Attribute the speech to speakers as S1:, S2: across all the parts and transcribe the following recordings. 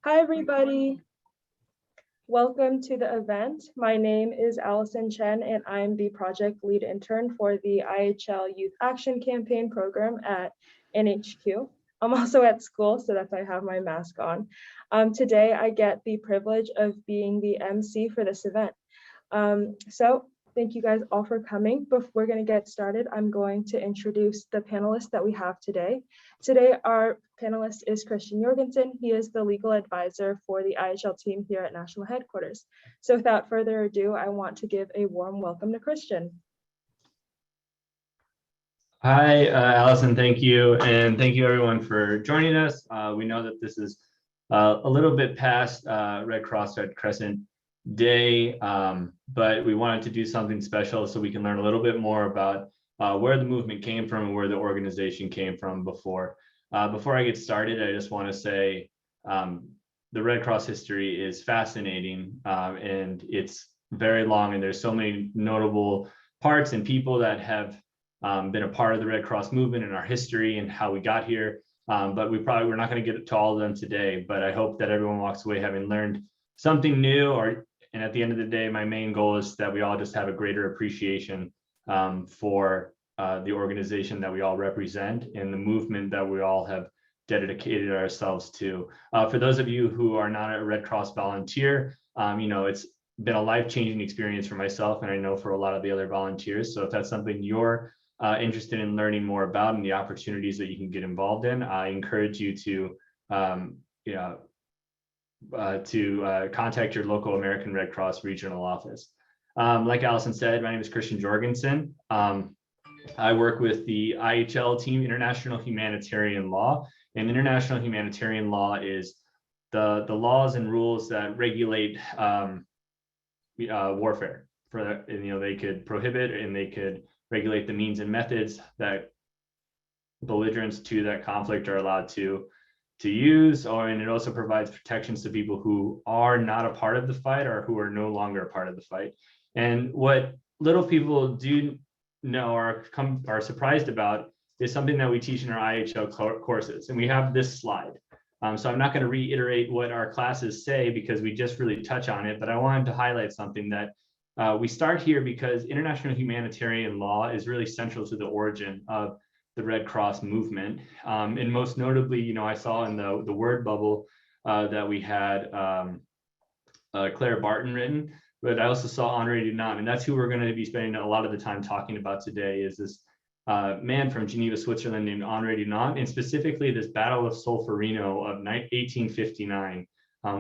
S1: Hi, everybody. Welcome to the event. My name is Allison Chen, and I'm the project lead intern for the IHL Youth Action Campaign program at NHQ. I'm also at school, so that's why I have my mask on. Today, I get the privilege of being the MC for this event. So thank you guys all for coming. Before we're going to get started, I'm going to introduce the panelists that we have today. Today, our panelist is Christian Jorgensen. He is the legal advisor for the IHL team here at National Headquarters. So without further ado, I want to give a warm welcome to Christian.
S2: Hi, Allison, thank you. And thank you everyone for joining us. We know that this is a little bit past Red Cross Red Crescent Day, but we wanted to do something special so we can learn a little bit more about where the movement came from and where the organization came from before. Before I get started, I just want to say the Red Cross history is fascinating and it's very long, and there's so many notable parts and people that have been a part of the Red Cross movement and our history and how we got here. But we're not going to get to all of them today, but I hope that everyone walks away having learned something new, and at the end of the day, my main goal is that we all just have a greater appreciation for the organization that we all represent and the movement that we all have dedicated ourselves to. For those of you who are not a Red Cross volunteer, it's been a life-changing experience for myself, and I know for a lot of the other volunteers. So if that's something you're interested in learning more about and the opportunities that you can get involved in, I encourage you to contact your local American Red Cross regional office. Like Allison said, my name is Christian Jorgensen. I work with the IHL team, International Humanitarian Law, and International Humanitarian Law is the laws and rules that regulate warfare. They could prohibit and they could regulate the means and methods that belligerents to that conflict are allowed to use, and it also provides protections to people who are not a part of the fight or who are no longer a part of the fight. And what little people do know or are surprised about is something that we teach in our IHL courses, and we have this slide. So I'm not going to reiterate what our classes say because we just really touch on it, but I wanted to highlight something that we start here because international humanitarian law is really central to the origin of the Red Cross movement. And most notably, I saw in the word bubble that we had Claire Barton written, but I also saw Henri Dunant, and that's who we're going to be spending a lot of the time talking about today, is this man from Geneva, Switzerland named Henri Dunant, and specifically this Battle of Solferino of 1859,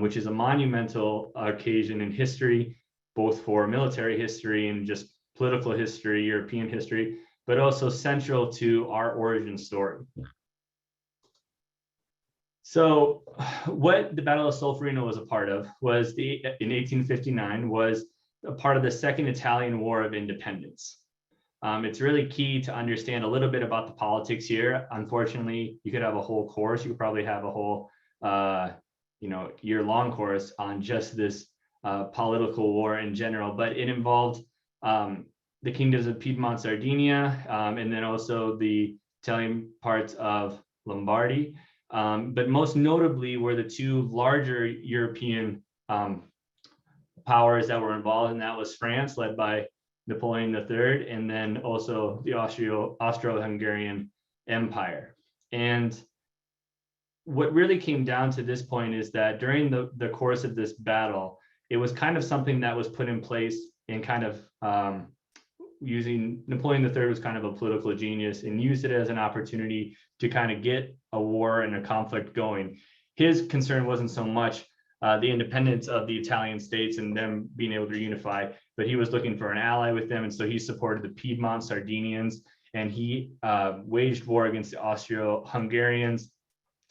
S2: which is a monumental occasion in history, both for military history and just political history, European history, but also central to our origin story. So what the Battle of Solferino was a part of was in 1859 was a part of the Second Italian War of Independence. It's really key to understand a little bit about the politics here. Unfortunately, you could have a whole course. You could probably have a whole year-long course on just this political war in general, but it involved the kingdoms of Piedmont, Sardinia, and then also the Italian parts of Lombardy. But most notably were the two larger European powers that were involved, and that was France, led by Napoleon III, and then also the Austro-Hungarian Empire. And what really came down to this point is that during the course of this battle, it was kind of something that was put in place and kind of using Napoleon III was kind of a political genius and used it as an opportunity to kind of get a war and a conflict going. His concern wasn't so much the independence of the Italian states and them being able to unify, but he was looking for an ally with them. And so he supported the Piedmont Sardinians, and he waged war against the Austro-Hungarians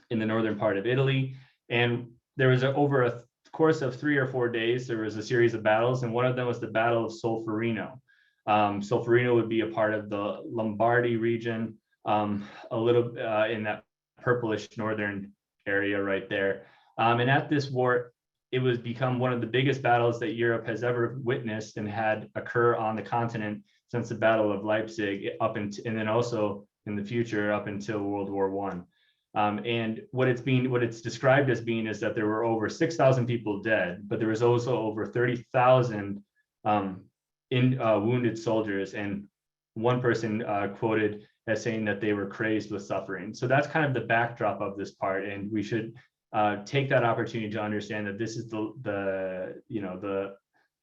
S2: in the northern part of Italy. And there was over a course of 3 or 4 days, there was a series of battles, and one of them was the Battle of Solferino. Solferino would be a part of the Lombardy region, a little in that purplish northern area right there. And at this war, it was become one of the biggest battles that Europe has ever witnessed and had occur on the continent since the Battle of Leipzig and then also in the future up until World War I. And what it's described as being is that there were over 6,000 people dead, but there was also over 30,000 wounded soldiers. And one person quoted as saying that they were crazed with suffering. So that's kind of the backdrop of this part, and we should take that opportunity to understand that this is the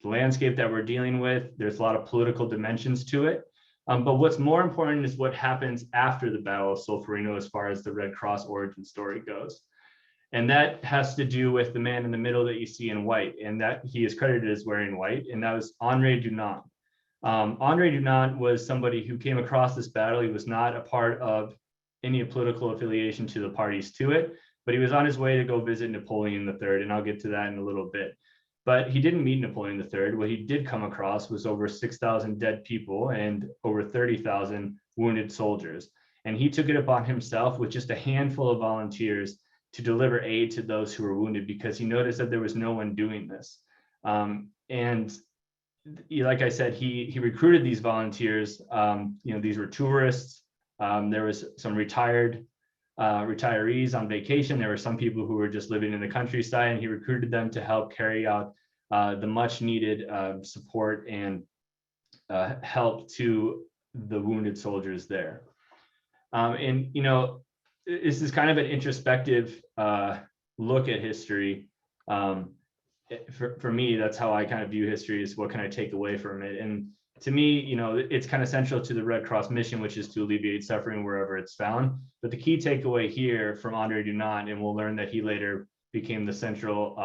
S2: landscape that we're dealing with. There's a lot of political dimensions to it. But what's more important is what happens after the Battle of Solferino as far as the Red Cross origin story goes. And that has to do with the man in the middle that you see in white, and that he is credited as wearing white, and that was Henri Dunant. Henri Dunant was somebody who came across this battle. He was not a part of any political affiliation to the parties to it, but he was on his way to go visit Napoleon III, and I'll get to that in a little bit. But he didn't meet Napoleon III. What he did come across was over 6,000 dead people and over 30,000 wounded soldiers. And he took it upon himself with just a handful of volunteers to deliver aid to those who were wounded, because he noticed that there was no one doing this. And like I said, he recruited these volunteers. These were tourists. There was some retirees on vacation. There were some people who were just living in the countryside, and he recruited them to help carry out the much needed support and help to the wounded soldiers there. This is kind of an introspective look at history. For me, that's how I kind of view history, is what can I take away from it? And to me, it's kind of central to the Red Cross mission, which is to alleviate suffering wherever it's found. But the key takeaway here from Henri Dunant, and we'll learn that he later became the central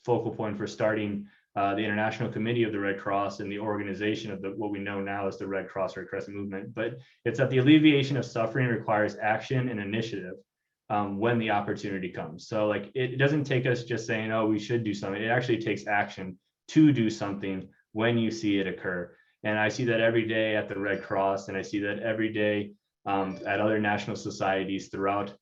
S2: focal point for starting the International Committee of the Red Cross and the organization of what we know now as the Red Cross or Crescent Movement. But it's that the alleviation of suffering requires action and initiative when the opportunity comes. So like, it doesn't take us just saying, oh, we should do something. It actually takes action to do something when you see it occur. And I see that every day at the Red Cross, and I see that every day at other national societies throughout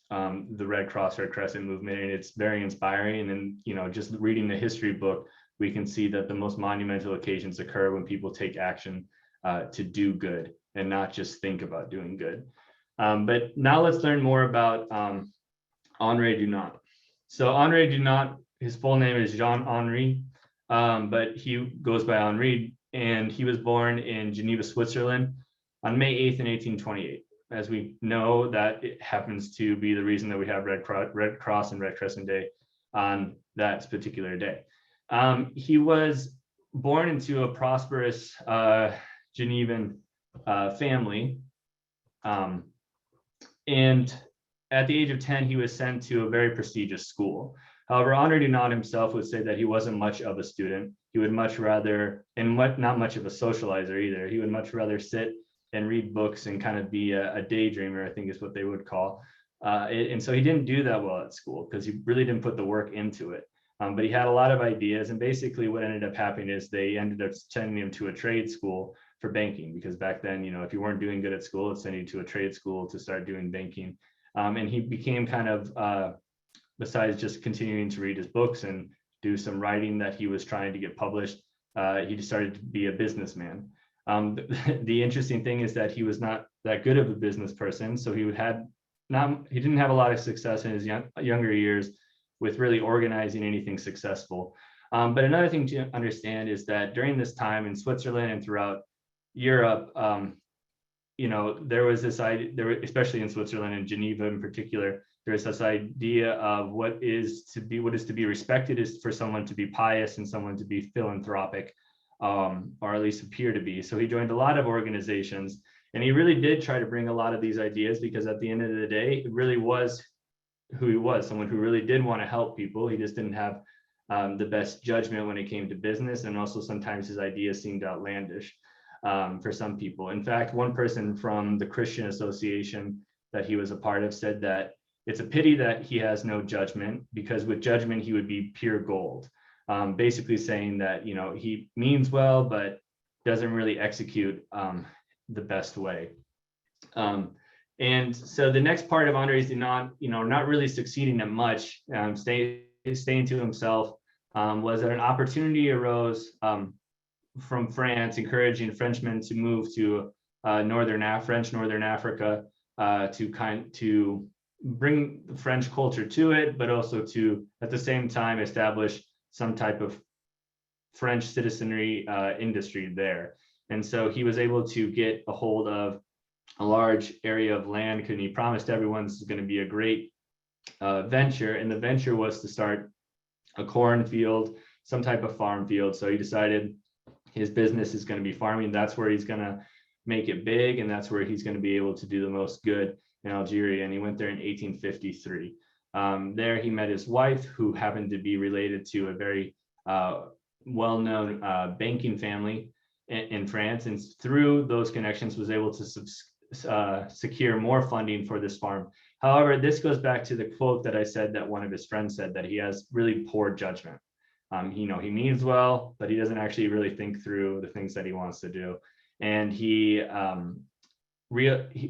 S2: the Red Cross or Crescent Movement, and it's very inspiring. And then, just reading the history book, we can see that the most monumental occasions occur when people take action to do good and not just think about doing good. But now let's learn more about Henri Dunant. So Henri Dunant, his full name is Jean-Henri, but he goes by Henri, and he was born in Geneva, Switzerland on May 8th in 1828. As we know, that it happens to be the reason that we have Red Cross and Red Crescent Day on that particular day. He was born into a prosperous Genevan family. And at the age of 10, he was sent to a very prestigious school. However, Henri Dunant himself would say that he wasn't much of a student. He would much rather, and not much of a socializer either. He would much rather sit and read books and kind of be a daydreamer, I think is what they would call. And so he didn't do that well at school because he really didn't put the work into it. But he had a lot of ideas, and basically what ended up happening is they ended up sending him to a trade school for banking, because back then, if you weren't doing good at school, it's sending you to a trade school to start doing banking. And he became kind of, besides just continuing to read his books and do some writing that he was trying to get published, he just started to be a businessman. The interesting thing is that he was not that good of a business person, so he didn't have a lot of success in his younger years with really organizing anything successful. But another thing to understand is that during this time in Switzerland and throughout Europe, there was this idea, especially in Switzerland and Geneva in particular, there's this idea of what is to be respected is for someone to be pious and someone to be philanthropic, or at least appear to be. So he joined a lot of organizations, and he really did try to bring a lot of these ideas, because at the end of the day, it really was who he was, someone who really did want to help people. He just didn't have the best judgment when it came to business, and also sometimes his ideas seemed outlandish for some people. In fact, one person from the Christian Association that he was a part of said that it's a pity that he has no judgment, because with judgment he would be pure gold. Basically saying that he means well but doesn't really execute the best way. And so the next part of Henri Dunant, not really succeeding at much, staying to himself, was that an opportunity arose from France, encouraging Frenchmen to move to French Northern Africa to bring the French culture to it, but also to, at the same time, establish some type of French citizenry industry there. And so he was able to get a hold of a large area of land, and he promised everyone this is going to be a great venture. And the venture was to start a cornfield, some type of farm field. So he decided his business is going to be farming. That's where he's going to make it big, and that's where he's going to be able to do the most good in Algeria. And he went there in 1853. There he met his wife, who happened to be related to a very well-known banking family in France, and through those connections was able to secure more funding for this farm. However, this goes back to the quote that I said that one of his friends said, that he has really poor judgment. He means well, but he doesn't actually really think through the things that he wants to do. And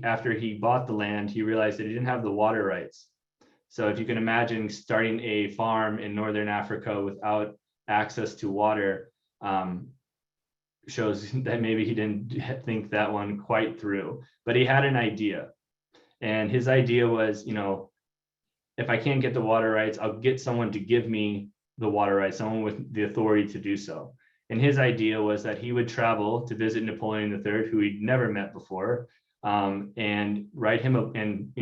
S2: after he bought the land, he realized that he didn't have the water rights. So if you can imagine starting a farm in Northern Africa without access to water, shows that maybe he didn't think that one quite through. But he had an idea. And his idea was, if I can't get the water rights, I'll get someone to give me the water rights, someone with the authority to do so. And his idea was that he would travel to visit Napoleon III, who he'd never met before, and write him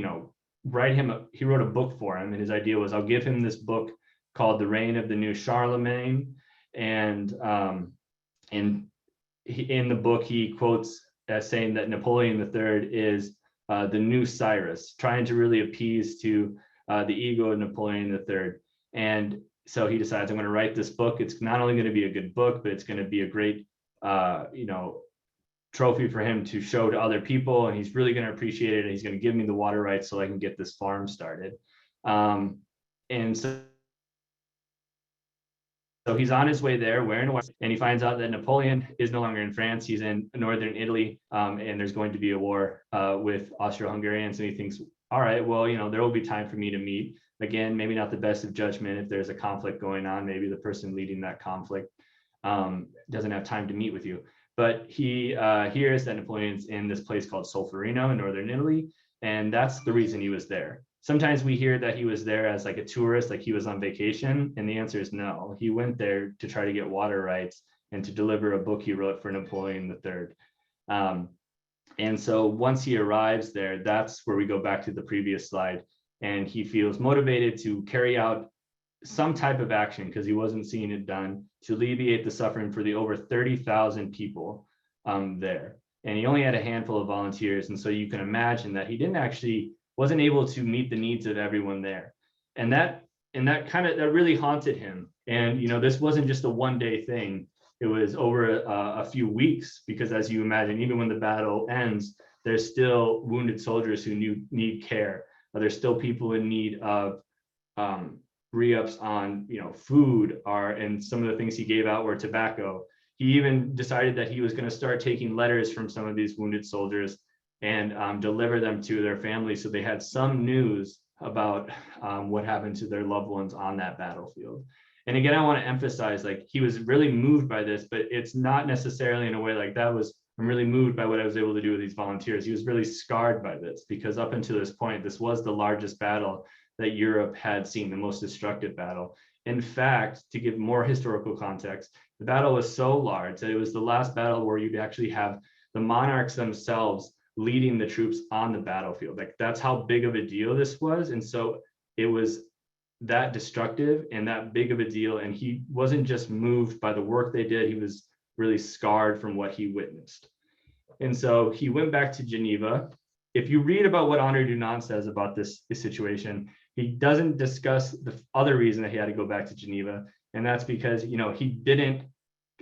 S2: he wrote a book for him. And his idea was, I'll give him this book called The Reign of the New Charlemagne. And in the book, he quotes as saying that Napoleon III is the new Cyrus, trying to really appease to the ego of Napoleon III. And so he decides, I'm going to write this book. It's not only going to be a good book, but it's going to be a great, trophy for him to show to other people. And he's really going to appreciate it. And he's going to give me the water rights so I can get this farm started. And so he's on his way there, wearing a white, and he finds out that Napoleon is no longer in France. He's in northern Italy, and there's going to be a war with Austro-Hungarians. And he thinks, all right, well, there will be time for me to meet. Again, maybe not the best of judgment. If there's a conflict going on, maybe the person leading that conflict doesn't have time to meet with you. But he hears that Napoleon's in this place called Solferino in northern Italy, and that's the reason he was there. Sometimes we hear that he was there as like a tourist, like he was on vacation, and the answer is no. He went there to try to get water rights and to deliver a book he wrote for Napoleon III. And so once he arrives there, that's where we go back to the previous slide, and he feels motivated to carry out some type of action, because he wasn't seeing it done, to alleviate the suffering for the over 30,000 people there. And he only had a handful of volunteers, and so you can imagine that he wasn't able to meet the needs of everyone there. And that really haunted him. And this wasn't just a one-day thing. It was over a few weeks, because as you imagine, even when the battle ends, there's still wounded soldiers who need care. There's still people in need of re-ups on food, and some of the things he gave out were tobacco. He even decided that he was going to start taking letters from some of these wounded soldiers and deliver them to their families, so they had some news about what happened to their loved ones on that battlefield. And again, I want to emphasize, like, he was really moved by this, but it's not necessarily in a way like that was, I'm really moved by what I was able to do with these volunteers. He was really scarred by this, because up until this point, this was the largest battle that Europe had seen, the most destructive battle. In fact, to give more historical context, the battle was so large that it was the last battle where you'd actually have the monarchs themselves leading the troops on the battlefield. Like, that's how big of a deal this was. And so it was that destructive and that big of a deal. And he wasn't just moved by the work they did, he was really scarred from what he witnessed. And so he went back to Geneva. If you read about what Henri Dunant says about this situation, he doesn't discuss the other reason that he had to go back to Geneva. And that's because, he didn't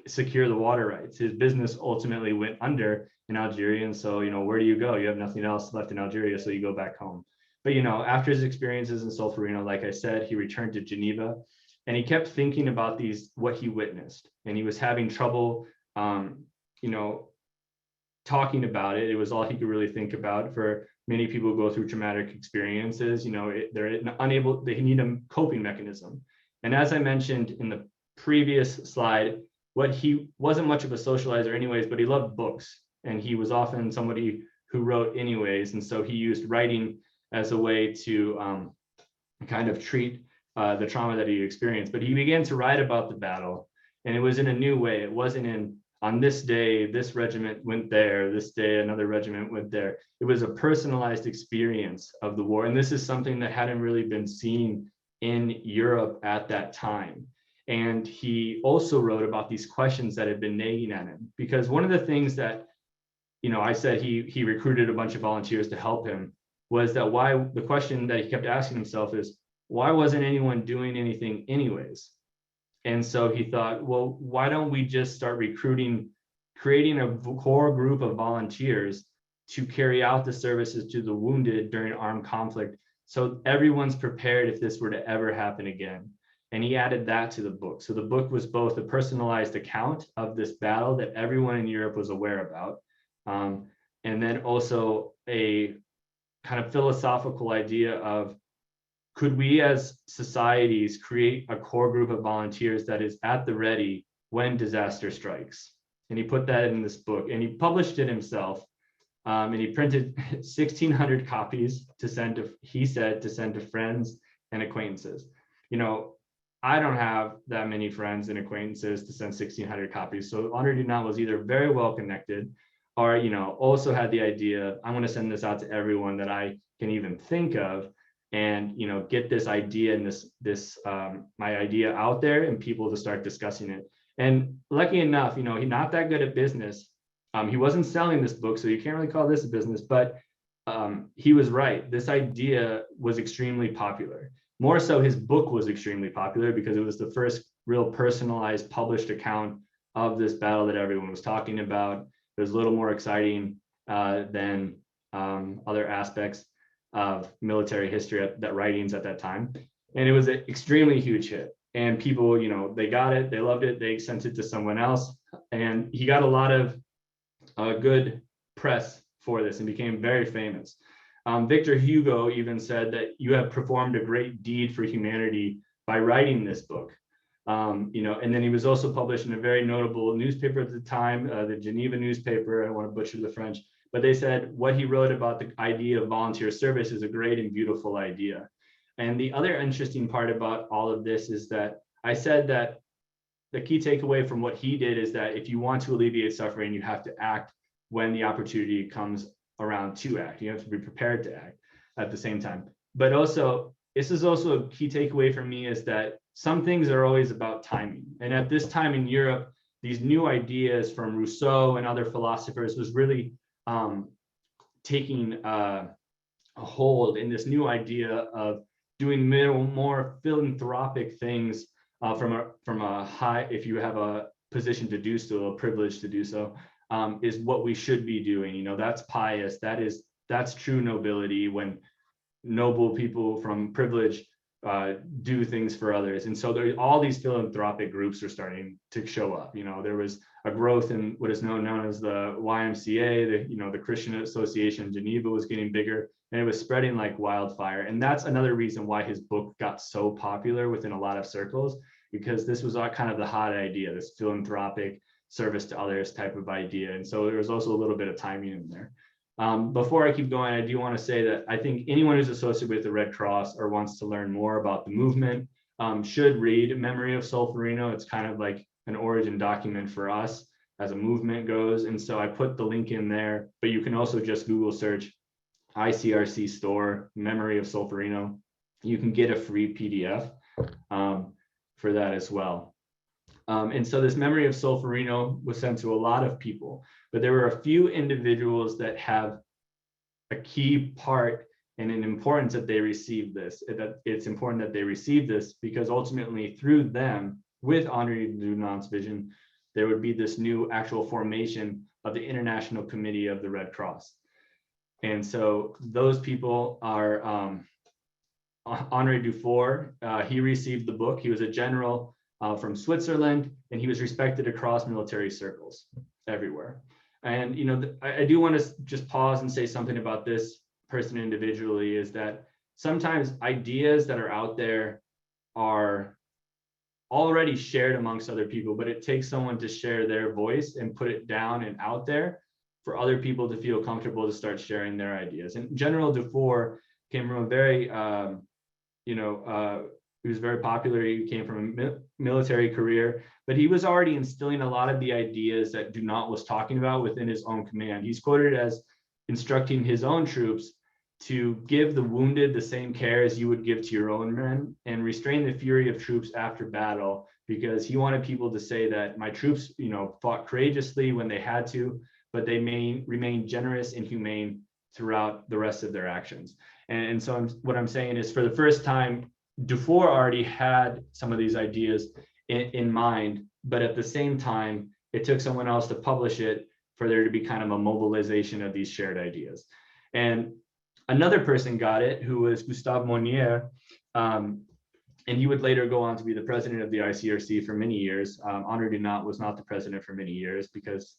S2: secure the water rights. His business ultimately went under in Algeria. And so, where do you go? You have nothing else left in Algeria, so you go back home. But, after his experiences in Solferino, like I said, he returned to Geneva, and he kept thinking about what he witnessed. And he was having trouble, talking about it. It was all he could really think about. For many people who go through traumatic experiences, they're unable, they need a coping mechanism. And as I mentioned in the previous slide, he wasn't much of a socializer anyways, but he loved books, and he was often somebody who wrote anyways. And so he used writing as a way to kind of treat the trauma that he experienced. But he began to write about the battle, and it was in a new way. It wasn't in, on this day, this regiment went there, this day, another regiment went there. It was a personalized experience of the war. And this is something that hadn't really been seen in Europe at that time. And he also wrote about these questions that had been nagging at him, because one of the things that, you know, I said he recruited a bunch of volunteers to help him, was that the question that he kept asking himself is, why wasn't anyone doing anything anyways? And so he thought, well, why don't we just start recruiting, creating a core group of volunteers to carry out the services to the wounded during armed conflict, so everyone's prepared if this were to ever happen again. And he added that to the book. So the book was both a personalized account of this battle that everyone in Europe was aware about, and then also a kind of philosophical idea of, could we as societies create a core group of volunteers that is at the ready when disaster strikes? And he put that in this book, and he published it himself. And he printed 1,600 copies to send to, he said, to send to friends and acquaintances. You know, I don't have that many friends and acquaintances to send 1,600 copies. So Henri Dunant was either very well connected, or, you know, also had the idea, I'm going to send this out to everyone that I can even think of, and, you know, get this idea and this my idea out there and people to start discussing it. And lucky enough, you know, he's not that good at business. He wasn't selling this book, so you can't really call this a business, but he was right. This idea was extremely popular. More so, his book was extremely popular because it was the first real personalized published account of this battle that everyone was talking about. It was a little more exciting than other aspects of military history that writings at that time. And it was an extremely huge hit. And people, you know, they got it, they loved it, they sent it to someone else. And he got a lot of good press for this and became very famous. Victor Hugo even said that you have performed a great deed for humanity by writing this book. You know, and then he was also published in a very notable newspaper at the time, the Geneva newspaper. I don't want to butcher the French, but they said what he wrote about the idea of volunteer service is a great and beautiful idea. And the other interesting part about all of this is that I said that the key takeaway from what he did is that if you want to alleviate suffering, you have to act when the opportunity comes around to act. You have to be prepared to act at the same time. But also, this is also a key takeaway for me, is that some things are always about timing. And at this time in Europe, these new ideas from Rousseau and other philosophers was really taking a hold in this new idea of doing more philanthropic things from a high, if you have a position to do so, a privilege to do so, is what we should be doing. You know, that's pious. That's true nobility, when noble people from privilege do things for others. And so there, all these philanthropic groups are starting to show up. You know, there was a growth in what is known as the YMCA, the Christian Association in Geneva was getting bigger, and it was spreading like wildfire. And that's another reason why his book got so popular within a lot of circles, because this was kind of the hot idea, this philanthropic service to others type of idea. And so there was also a little bit of timing in there. Before I keep going, I do want to say that I think anyone who's associated with the Red Cross or wants to learn more about the movement should read Memory of Solferino. It's kind of like an origin document for us as a movement goes. And so I put the link in there, but you can also just Google search Icrc store, Memory of Solferino. You can get a free PDF for that as well. And so this Memory of Solferino was sent to a lot of people, but there were a few individuals that have a key part and an importance that they receive this, that it's important that they receive this, because ultimately through them, with Henri Dunant's vision, there would be this new actual formation of the International Committee of the Red Cross. And so those people are Henri Dufour. He received the book. He was a general from Switzerland, and he was respected across military circles everywhere. And, you know, I do want to just pause and say something about this person individually, is that sometimes ideas that are out there are already shared amongst other people, but it takes someone to share their voice and put it down and out there for other people to feel comfortable to start sharing their ideas. And General Dufour came from a very, he was very popular. He came from a military career, but he was already instilling a lot of the ideas that Dunant was talking about within his own command. He's quoted as instructing his own troops to give the wounded the same care as you would give to your own men and restrain the fury of troops after battle, because he wanted people to say that my troops, fought courageously when they had to, but they may remain generous and humane throughout the rest of their actions. And so what I'm saying is, for the first time, Dufour already had some of these ideas in mind, but at the same time, it took someone else to publish it for there to be kind of a mobilization of these shared ideas. And another person got it, who was Gustave Monnier, and he would later go on to be the president of the Icrc for many years. Henri Dunant was not the president for many years because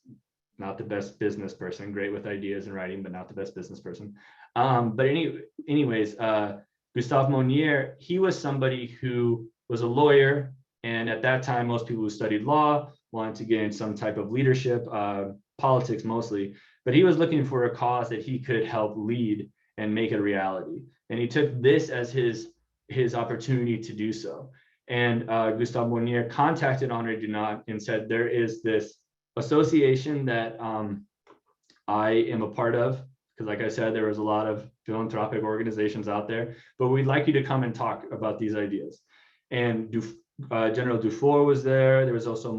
S2: not the best business person, great with ideas and writing, but not the best business person. Anyways, Gustave Monnier, he was somebody who was a lawyer. And at that time, most people who studied law wanted to get in some type of leadership, politics mostly, but he was looking for a cause that he could help lead and make it a reality. And he took this as his opportunity to do so. And Gustave Monnier contacted Henri Dunant and said, there is this association that I am a part of, because like I said, there was a lot of philanthropic organizations out there, but we'd like you to come and talk about these ideas. And General Dufour was there. There was also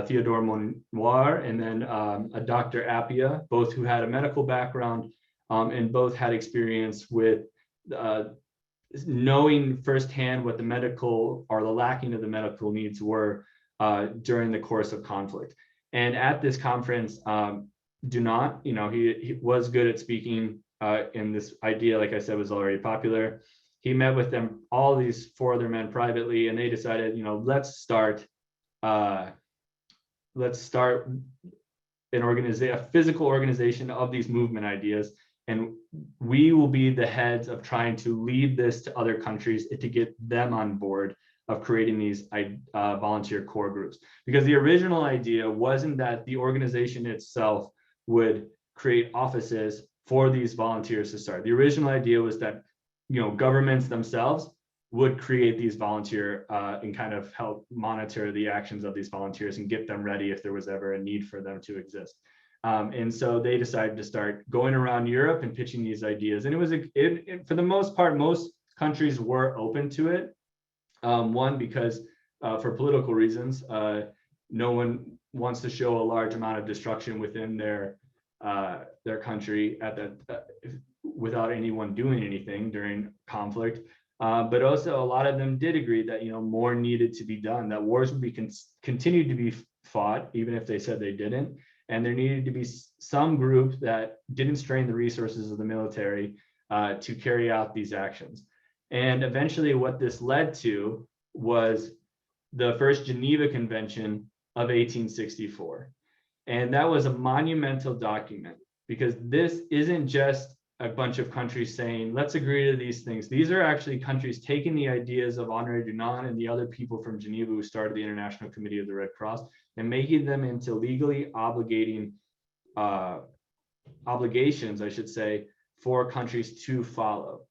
S2: Theodore Monnoir, and then a Dr. Appia, both who had a medical background and both had experience with knowing firsthand what the medical or the lacking of the medical needs were during the course of conflict. And at this conference, Dunant, he was good at speaking, and this idea, like I said, was already popular. He met with them, all these four other men privately, and they decided, let's start a physical organization of these movement ideas. And we will be the heads of trying to lead this to other countries to get them on board of creating these volunteer core groups. Because the original idea wasn't that the organization itself would create offices for these volunteers to start. The original idea was that governments themselves would create these volunteer and kind of help monitor the actions of these volunteers and get them ready if there was ever a need for them to exist. And so they decided to start going around Europe and pitching these ideas. And it was, for the most part, most countries were open to it. One, because for political reasons, no one wants to show a large amount of destruction within their country without anyone doing anything during conflict. But also a lot of them did agree that more needed to be done, that wars would be continued to be fought, even if they said they didn't. And there needed to be some group that didn't strain the resources of the military to carry out these actions. And eventually what this led to was the first Geneva Convention of 1864. And that was a monumental document, because this isn't just a bunch of countries saying, let's agree to these things. These are actually countries taking the ideas of Henri Dunant and the other people from Geneva who started the International Committee of the Red Cross and making them into legally obligating obligations, I should say, for countries to follow.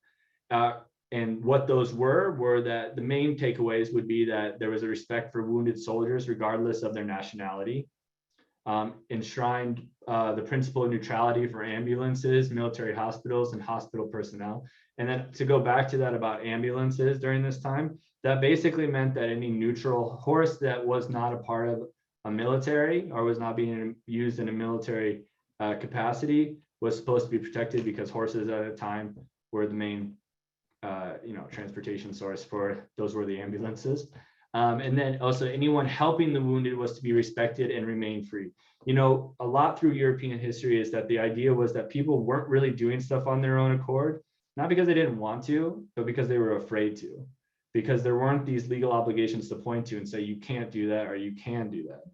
S2: And what those were that the main takeaways would be that there was a respect for wounded soldiers, regardless of their nationality. Enshrined the principle of neutrality for ambulances, military hospitals, and hospital personnel. And then to go back to that about ambulances during this time, that basically meant that any neutral horse that was not a part of a military or was not being used in a military capacity was supposed to be protected, because horses at the time were the main transportation source for those were the ambulances. And then also anyone helping the wounded was to be respected and remain free. A lot through European history is that the idea was that people weren't really doing stuff on their own accord, not because they didn't want to, but because they were afraid to, because there weren't these legal obligations to point to and say, you can't do that, or you can do that.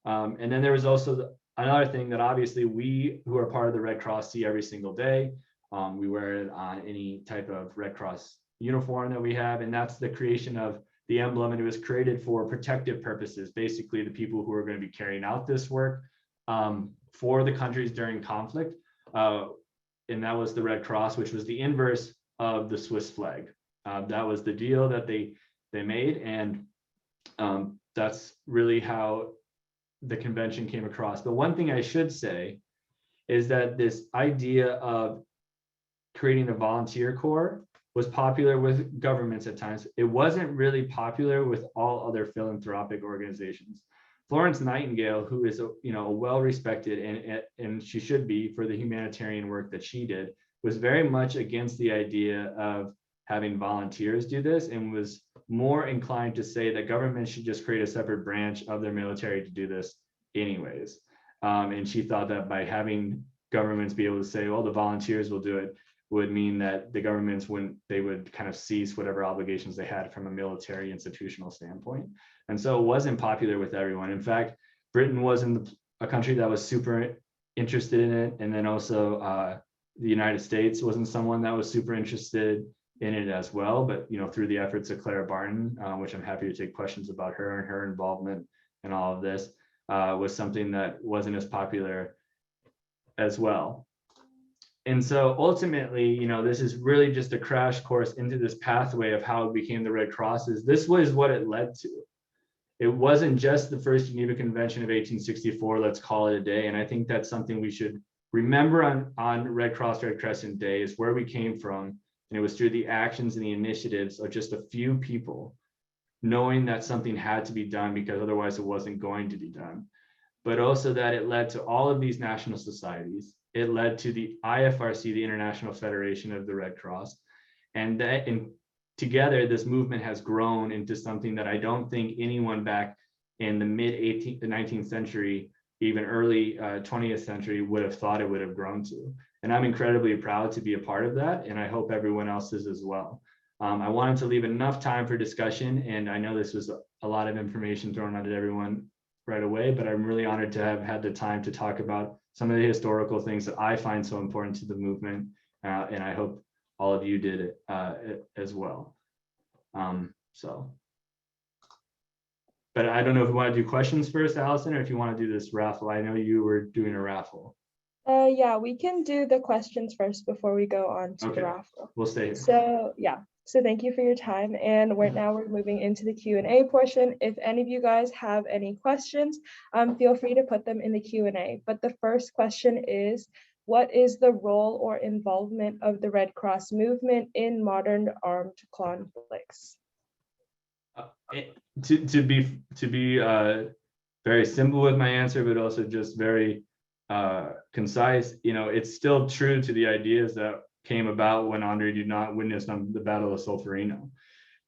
S2: And then there was also another thing that obviously we who are part of the Red Cross see every single day. We wear it on any type of Red Cross uniform that we have, and that's the creation of the emblem. And it was created for protective purposes, basically the people who are going to be carrying out this work for the countries during conflict. And that was the Red Cross, which was the inverse of the Swiss flag. That was the deal that they made, and that's really how the convention came across. The one thing I should say is that this idea of creating a volunteer corps was popular with governments at times. It wasn't really popular with all other philanthropic organizations. Florence Nightingale, who is a well-respected, and she should be for the humanitarian work that she did, was very much against the idea of having volunteers do this, and was more inclined to say that governments should just create a separate branch of their military to do this anyways. And she thought that by having governments be able to say, well, the volunteers will do it, would mean that the governments would kind of cease whatever obligations they had from a military institutional standpoint. And so it wasn't popular with everyone. In fact, Britain wasn't a country that was super interested in it. And then also the United States wasn't someone that was super interested in it as well. But through the efforts of Clara Barton, which I'm happy to take questions about her and her involvement in all of this, was something that wasn't as popular as well. And so ultimately, this is really just a crash course into this pathway of how it became the Red Crosses. This was what it led to. It wasn't just the first Geneva Convention of 1864, let's call it a day. And I think that's something we should remember on Red Cross, Red Crescent Day, is where we came from. And it was through the actions and the initiatives of just a few people knowing that something had to be done because otherwise it wasn't going to be done. But also that it led to all of these national societies. It led to the IFRC, the International Federation of the Red Cross. And together, this movement has grown into something that I don't think anyone back in the the 19th century, even early 20th century, would have thought it would have grown to. And I'm incredibly proud to be a part of that. And I hope everyone else is as well. I wanted to leave enough time for discussion. And I know this was a lot of information thrown at everyone right away, but I'm really honored to have had the time to talk about some of the historical things that I find so important to the movement. And I hope all of you did it as well. But I don't know if you want to do questions first, Allison, or if you want to do this raffle. I know you were doing a raffle.
S1: Yeah, we can do the questions first before we go on to the raffle.
S2: We'll stay here.
S1: So yeah, so thank you for your time. And now we're moving into the Q&A portion. If any of you guys have any questions, feel free to put them in the Q&A. But the first question is, what is the role or involvement of the Red Cross movement in modern armed conflicts?
S2: To be very simple with my answer, but also just very concise, it's still true to the ideas that came about when Andre Dunant witnessed on the Battle of Solferino.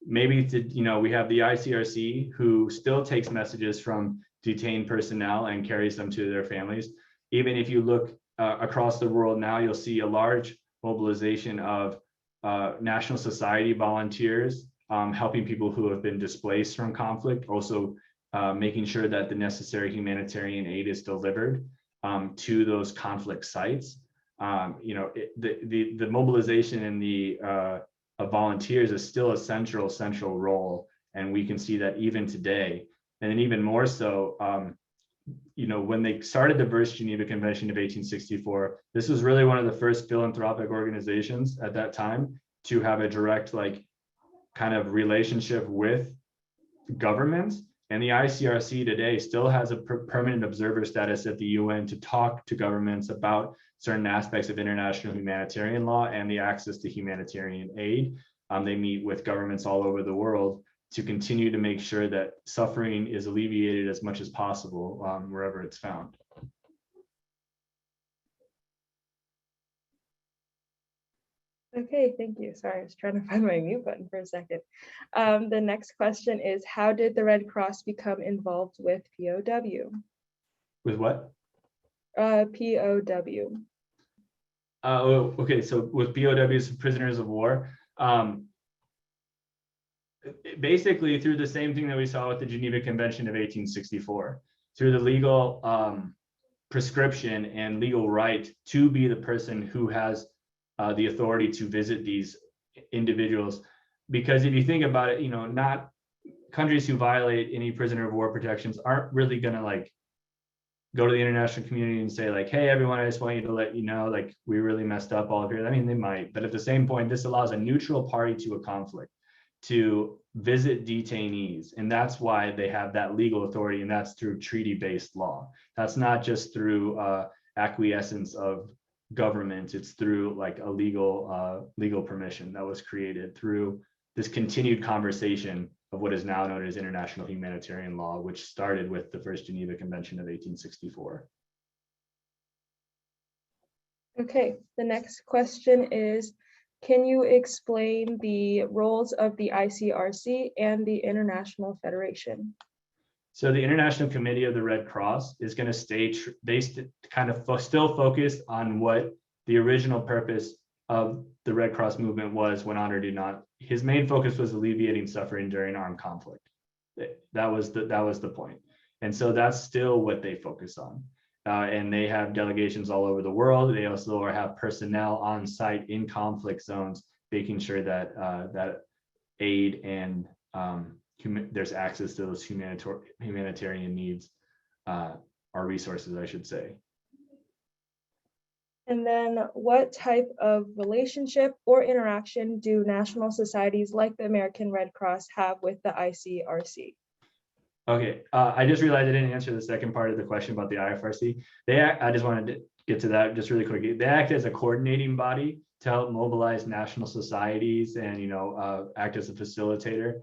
S2: Maybe we have the Icrc, who still takes messages from detained personnel and carries them to their families. Even if you look across the world now, you'll see a large mobilization of national society volunteers helping people who have been displaced from conflict, also making sure that the necessary humanitarian aid is delivered to those conflict sites. The mobilization and the of volunteers is still a central role, and we can see that even today, and then even more so. When they started the First Geneva Convention of 1864, this was really one of the first philanthropic organizations at that time to have a direct kind of relationship with governments. And the ICRC today still has a permanent observer status at the UN to talk to governments about certain aspects of international humanitarian law and the access to humanitarian aid. They meet with governments all over the world to continue to make sure that suffering is alleviated as much as possible wherever it's found.
S1: Okay, thank you. Sorry, I was trying to find my mute button for a second. The next question is, how did the Red Cross become involved with POW?
S2: With what?
S1: POW.
S2: Okay, so with POWs, prisoners of war, basically through the same thing that we saw with the Geneva Convention of 1864, through the legal prescription and legal right to be the person who has the authority to visit these individuals. Because if you think about it, not countries who violate any prisoner of war protections aren't really going to go to the international community and say like, hey, everyone, I just want you to let you know, like, we really messed up all of here. I mean, they might, but at the same point, this allows a neutral party to a conflict to visit detainees. And that's why they have that legal authority, and that's through treaty-based law. That's not just through acquiescence of government, it's through like a legal permission that was created through this continued conversation of what is now known as international humanitarian law, which started with the First Geneva Convention of 1864.
S1: Okay, the next question is, can you explain the roles of the ICRC and the International Federation?
S2: So the International Committee of the Red Cross is going to stay still focused on what the original purpose of the Red Cross movement was when Honor did not. His main focus was alleviating suffering during armed conflict. That was the point. And so that's still what they focus on. And they have delegations all over the world. They also have personnel on site in conflict zones, making sure that that aid and there's access to those humanitarian needs, or resources, I should say.
S1: And then what type of relationship or interaction do national societies like the American Red Cross have with the ICRC?
S2: Okay, I just realized I didn't answer the second part of the question about the IFRC. I just wanted to get to that just really quickly. They act as a coordinating body to help mobilize national societies and act as a facilitator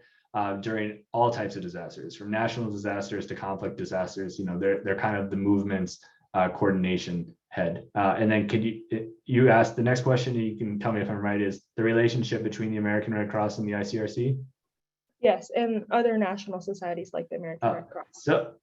S2: during all types of disasters, from national disasters to conflict disasters. They're kind of the movement's coordination head. And then could you ask the next question, and you can tell me if I'm right, is the relationship between the American Red Cross and the ICRC?
S1: Yes, and other national societies like the American Red Cross.
S2: So,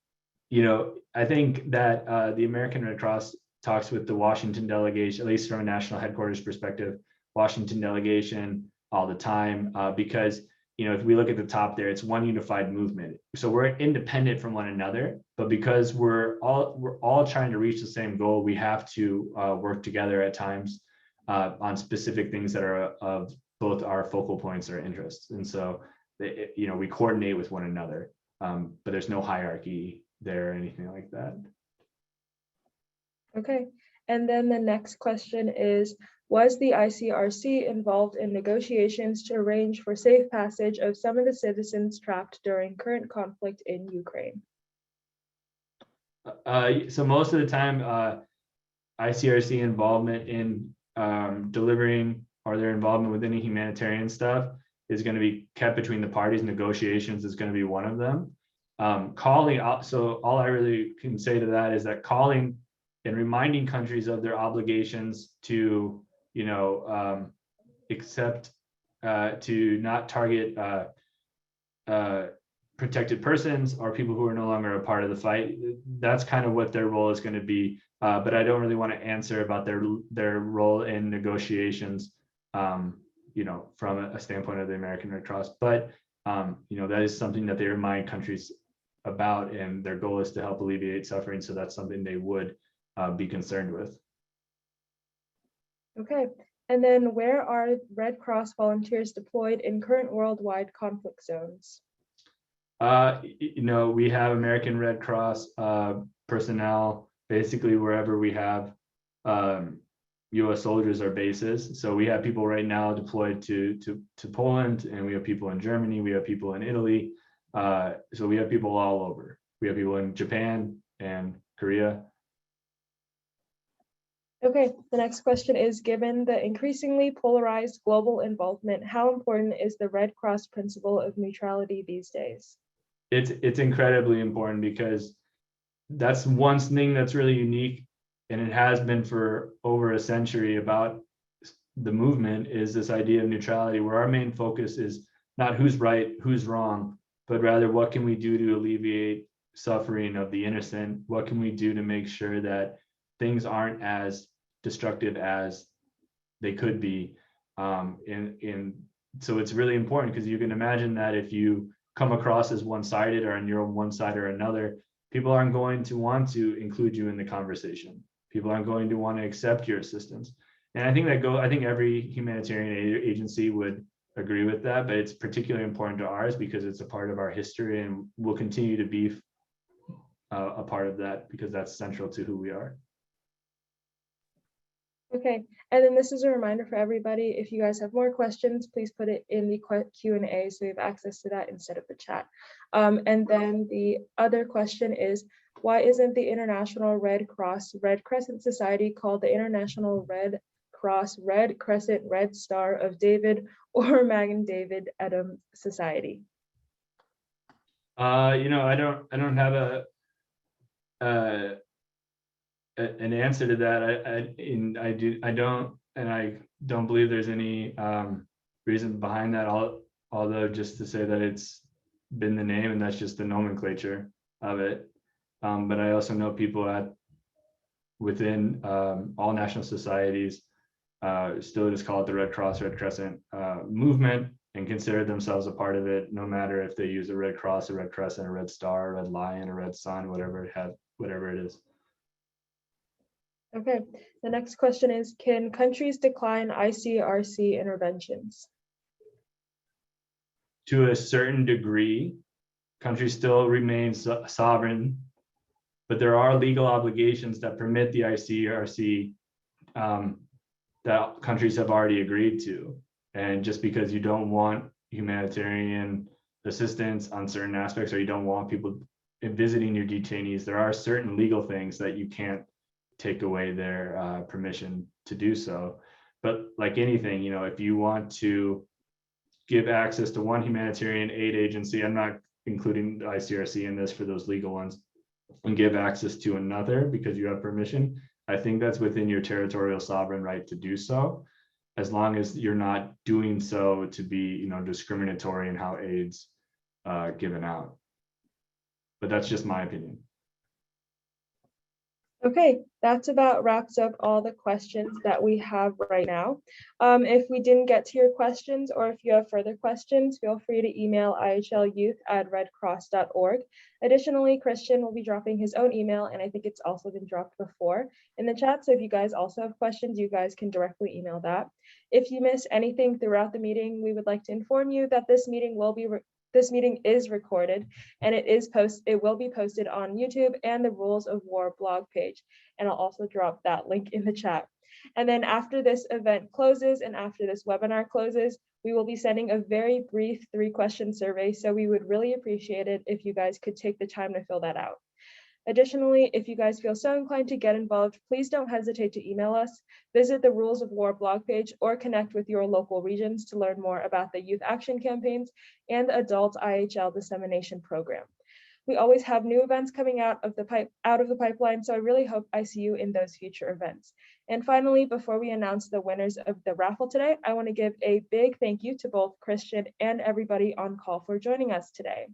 S2: I think that the American Red Cross talks with the Washington delegation, at least from a national headquarters perspective, Washington delegation all the time, because if we look at the top there, it's one unified movement. So we're independent from one another, but because we're all trying to reach the same goal, we have to work together at times on specific things that are of both our focal points or interests. And so, we coordinate with one another, but there's no hierarchy there or anything like that.
S1: Okay, and then the next question is, was the ICRC involved in negotiations to arrange for safe passage of some of the citizens trapped during current conflict in Ukraine?
S2: So most of the time, ICRC involvement in delivering, or their involvement with any humanitarian stuff, is going to be kept between the parties. Negotiations is going to be one of them. Calling out, so all I really can say to that is that calling and reminding countries of their obligations to, accept, to not target protected persons or people who are no longer a part of the fight. That's kind of what their role is going to be. But I don't really want to answer about their role in negotiations, from a standpoint of the American Red Cross. But, that is something that they remind countries about, and their goal is to help alleviate suffering. So that's something they would be concerned with.
S1: Okay, and then where are Red Cross volunteers deployed in current worldwide conflict zones?
S2: We have American Red Cross personnel basically wherever we have U.S. soldiers or bases. So we have people right now deployed to Poland, and we have people in Germany, we have people in Italy. So we have people all over. We have people in Japan and Korea.
S1: Okay, the next question is, given the increasingly polarized global involvement, how important is the Red Cross principle of neutrality these days?
S2: It's incredibly important, because that's one thing that's really unique, and it has been for over a century about the movement, is this idea of neutrality, where our main focus is not who's right, who's wrong, but rather what can we do to alleviate suffering of the innocent? What can we do to make sure that things aren't as destructive as they could be? So it's really important, because you can imagine that if you come across as one-sided, or on your own one side or another, people aren't going to want to include you in the conversation. People aren't going to want to accept your assistance. And I think every humanitarian agency would agree with that, but it's particularly important to ours because it's a part of our history and will continue to be a part of that because that's central to who we are.
S1: Okay, and then this is a reminder for everybody, if you guys have more questions, please put it in the Q&A so we have access to that instead of the chat. And then the other question is, why isn't the International Red Cross Red Crescent Society called the International Red Cross Red Crescent Red Star of David or Magen David Edom Society?
S2: You know, I don't have an answer to that. I don't believe there's any reason behind that. Although just to say that it's been the name and that's just the nomenclature of it. But I also know people within all national societies still just call it the Red Cross, Red Crescent movement and consider themselves a part of it, no matter if they use a Red Cross, a Red Crescent, a Red Star, a Red Lion, a Red Sun, whatever it is.
S1: Okay, the next question is, can countries decline ICRC interventions?
S2: To a certain degree, countries still remain sovereign, but there are legal obligations that permit the ICRC that countries have already agreed to. And just because you don't want humanitarian assistance on certain aspects, or you don't want people visiting your detainees, there are certain legal things that you can't take away their permission to do so. But like anything, you know, if you want to give access to one humanitarian aid agency, I'm not including the ICRC in this for those legal ones, and give access to another because you have permission, I think that's within your territorial sovereign right to do so, as long as you're not doing so to be, you know, discriminatory in how aid's given out. But that's just my opinion.
S1: Okay, that's about wraps up all the questions that we have right now. If we didn't get to your questions, or if you have further questions, feel free to email ihlyouth@redcross.org. Additionally, Christian will be dropping his own email, and I think it's also been dropped before in the chat. So if you guys also have questions, you guys can directly email that. If you miss anything throughout the meeting, we would like to inform you that this meeting is recorded, and it will be posted on YouTube and the Rules of War blog page. And I'll also drop that link in the chat. And then after this event closes and after this webinar closes, we will be sending a very brief 3-question survey. So we would really appreciate it if you guys could take the time to fill that out. Additionally, if you guys feel so inclined to get involved, please don't hesitate to email us, visit the Rules of War blog page, or connect with your local regions to learn more about the youth action campaigns and the adult IHL dissemination program. We always have new events coming out of the pipeline, so I really hope I see you in those future events. And finally, before we announce the winners of the raffle today, I want to give a big thank you to both Christian and everybody on call for joining us today.